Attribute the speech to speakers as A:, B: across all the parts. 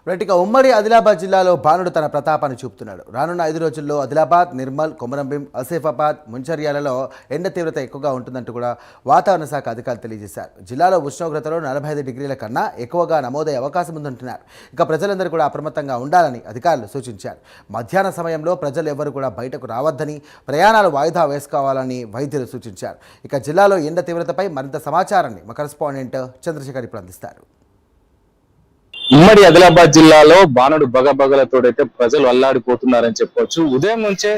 A: ఇక ఉమ్మడి ఆదిలాబాద్ జిల్లాలో బాణుడు తన ప్రతాపాన్ని చూపుతున్నాడు. రానున్న 5 రోజుల్లో ఆదిలాబాద్, నిర్మల్, కొమరంభీం, ఆసిఫాబాద్, ముంచర్యాలలో ఎండ తీవ్రత ఎక్కువగా ఉంటుందంటూ కూడా వాతావరణ శాఖ అధికారులు తెలియజేశారు. జిల్లాలో ఉష్ణోగ్రతలు 45 డిగ్రీల కన్నా ఎక్కువగా నమోదయ్యే అవకాశం ఉందంటున్నారు. ఇక ప్రజలందరూ కూడా అప్రమత్తంగా ఉండాలని అధికారులు సూచించారు. మధ్యాహ్న సమయంలో ప్రజలు ఎవరు కూడా బయటకు రావద్దని, ప్రయాణాలు వాయిదా వేసుకోవాలని వైద్యులు సూచించారు. ఇక జిల్లాలో ఎండ తీవ్రతపై మరింత సమాచారాన్ని మా కరెస్పాండెంట్ చంద్రశేఖర్ ఇప్పుడు అందిస్తారు.
B: ఉమ్మడి ఆదిలాబాద్ జిల్లాలో బాణుడు బగబగలతోడైతే ప్రజలు అల్లాడిపోతున్నారని చెప్పవచ్చు. ఉదయం నుంచే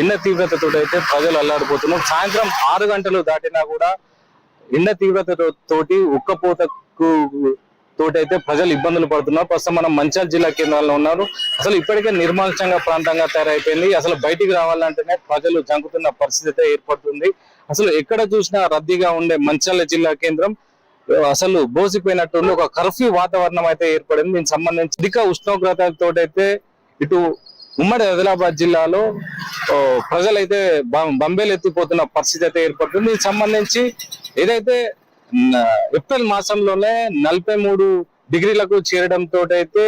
B: ఎండ తీవ్రతతోటైతే ప్రజలు అల్లాడిపోతున్నారు. సాయంత్రం 6 గంటలు దాటినా కూడా ఎండ తీవ్రతతోటి ఉక్కపోతకు తోటైతే ప్రజలు ఇబ్బందులు పడుతున్నారు. ప్రస్తుతం మనం మంచిర్యాల జిల్లా కేంద్రంలో ఉన్నారు. అసలు ఇప్పటికే నిర్మానుష్యంగా ప్రాంతంగా తయారైపోయింది. అసలు బయటికి రావాలంటేనే ప్రజలు జంకుతున్న పరిస్థితి అయితే ఏర్పడుతుంది. అసలు ఎక్కడ చూసినా రద్దీగా ఉండే మంచిర్యాల జిల్లా కేంద్రం అసలు బోసిపోయినట్టు ఒక కర్ఫ్యూ వాతావరణం అయితే ఏర్పడింది. దీనికి సంబంధించి అధిక ఉష్ణోగ్రతలతోటైతే ఇటు ఉమ్మడి ఆదిలాబాద్ జిల్లాలో ప్రజలైతే బంబేలు ఎత్తిపోతున్న పరిస్థితి అయితే ఏర్పడుతుంది. దీనికి సంబంధించి ఏదైతే ఏప్రిల్ మాసంలోనే 43 డిగ్రీలకు చేరడంతో అయితే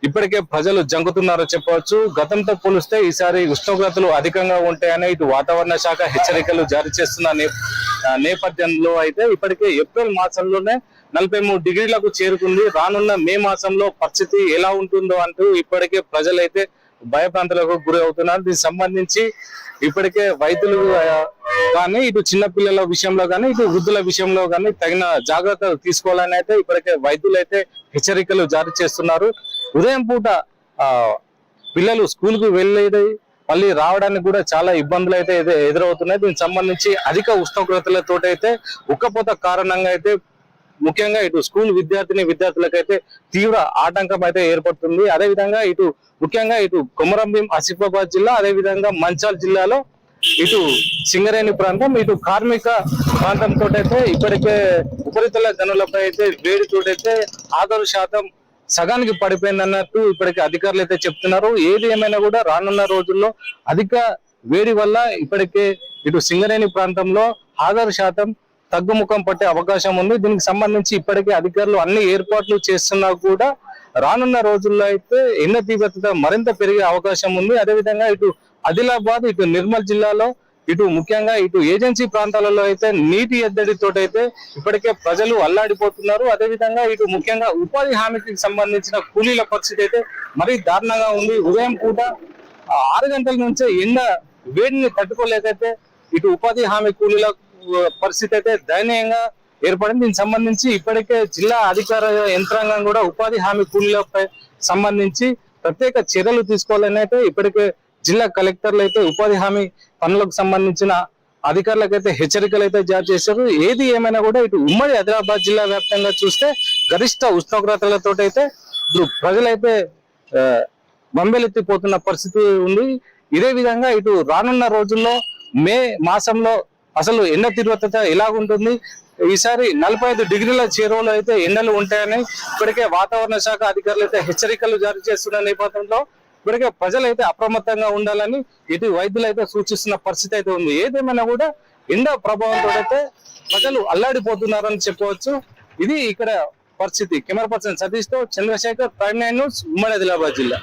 B: ఇప్పటికే ప్రజలు జంకుతున్నారో చెప్పవచ్చు. గతంతో పోలిస్తే ఈసారి ఉష్ణోగ్రతలు అధికంగా ఉంటాయని ఇటు వాతావరణ శాఖ హెచ్చరికలు జారీ చేస్తున్న నేపథ్యంలో అయితే ఇప్పటికే ఏప్రిల్ మాసంలోనే 43 డిగ్రీలకు చేరుకుంది. రానున్న మే మాసంలో పరిస్థితి ఎలా ఉంటుందో అంటూ ఇప్పటికే ప్రజలైతే భయప్రాంతాలకు గురి అవుతున్నారు. దీనికి సంబంధించి ఇప్పటికే వైద్యులు కానీ ఇటు చిన్న పిల్లల విషయంలో కానీ ఇటు వృద్ధుల విషయంలో కానీ తగిన జాగ్రత్తలు తీసుకోవాలని అయితే ఇప్పటికే వైద్యులు అయితే హెచ్చరికలు జారీ చేస్తున్నారు. ఉదయం పూట పిల్లలు స్కూల్ కు వెళ్ళేది మళ్ళీ రావడానికి కూడా చాలా ఇబ్బందులు అయితే ఎదురవుతున్నాయి. దీనికి సంబంధించి అధిక ఉష్ణోగ్రతలతోటైతే ఉక్కపోత కారణంగా అయితే ముఖ్యంగా ఇటు స్కూల్ విద్యార్థులకైతే తీవ్ర ఆటంకం అయితే ఏర్పడుతుంది. అదేవిధంగా ఇటు ముఖ్యంగా ఇటు కొమరంభీం, ఆసిఫాబాద్ జిల్లా, అదేవిధంగా మంచిర్యాల జిల్లాలో ఇటు సింగరేణి ప్రాంతం, ఇటు కార్మిక ప్రాంతంతో అయితే ఇప్పటికే ఉపరితల గనులపై అయితే వేడితోటైతే 6% సగానికి పడిపోయింది అన్నట్టు ఇప్పటికే అధికారులు అయితే చెప్తున్నారు. ఏది ఏమైనా కూడా రానున్న రోజుల్లో అధిక వేడి వల్ల ఇప్పటికే ఇటు సింగరేణి ప్రాంతంలో 6% తగ్గుముఖం పట్టే అవకాశం ఉంది. దీనికి సంబంధించి ఇప్పటికే అధికారులు అన్ని ఏర్పాట్లు చేస్తున్నా కూడా రానున్న రోజుల్లో అయితే ఎండ తీవ్రత మరింత పెరిగే అవకాశం ఉంది. అదేవిధంగా ఇటు ఆదిలాబాద్, ఇటు నిర్మల్ జిల్లాలో ఇటు ముఖ్యంగా ఇటు ఏజెన్సీ ప్రాంతాలలో అయితే నీటి ఎద్దడితోటైతే ఇప్పటికే ప్రజలు అల్లాడిపోతున్నారు. అదేవిధంగా ఇటు ముఖ్యంగా ఉపాధి హామీకి సంబంధించిన కూలీల పరిస్థితి అయితే మరీ దారుణంగా ఉంది. ఉదయం పూట 6 గంటల నుంచే ఎండ వేడిని తట్టుకోలేకైతే ఇటు ఉపాధి హామీ కూలీల పరిస్థితి అయితే దయనీయంగా ఏర్పడింది. దీనికి సంబంధించి ఇప్పటికే జిల్లా అధికార యంత్రాంగం కూడా ఉపాధి హామీ కూలీలపై సంబంధించి ప్రత్యేక చర్యలు తీసుకోవాలని అయితే ఇప్పటికే జిల్లా కలెక్టర్లు అయితే ఉపాధి హామీ పనులకు సంబంధించిన అధికారులకైతే హెచ్చరికలు అయితే జారీ చేశారు. ఏది ఏమైనా కూడా ఇటు ఉమ్మడి ఆదిలాబాద్ జిల్లా వ్యాప్తంగా చూస్తే గరిష్ట ఉష్ణోగ్రతలతో అయితే ప్రజలైతే బంబెలెత్తిపోతున్న పరిస్థితి ఉంది. ఇదే విధంగా ఇటు రానున్న రోజుల్లో మే మాసంలో అసలు ఎండ తీవ్రత ఎలాగుంటుంది, ఈసారి 45 డిగ్రీల చేరువలో అయితే ఎండలు ఉంటాయని ఇప్పటికే వాతావరణ శాఖ అధికారులు అయితే హెచ్చరికలు జారీ చేస్తున్న నేపథ్యంలో ఇప్పటికే ప్రజలైతే అప్రమత్తంగా ఉండాలని ఇటు వైద్యులు అయితే సూచిస్తున్న పరిస్థితి అయితే ఉంది. ఏదేమైనా కూడా ఎండ ప్రభావంతో అయితే ప్రజలు అల్లాడిపోతున్నారని చెప్పవచ్చు. ఇది ఇక్కడ పరిస్థితి. కెమెరా పర్సన్ సతీష్ తో చంద్రశేఖర్, ప్రైమ్ 9 న్యూస్, ఉమ్మడి ఆదిలాబాద్ జిల్లా.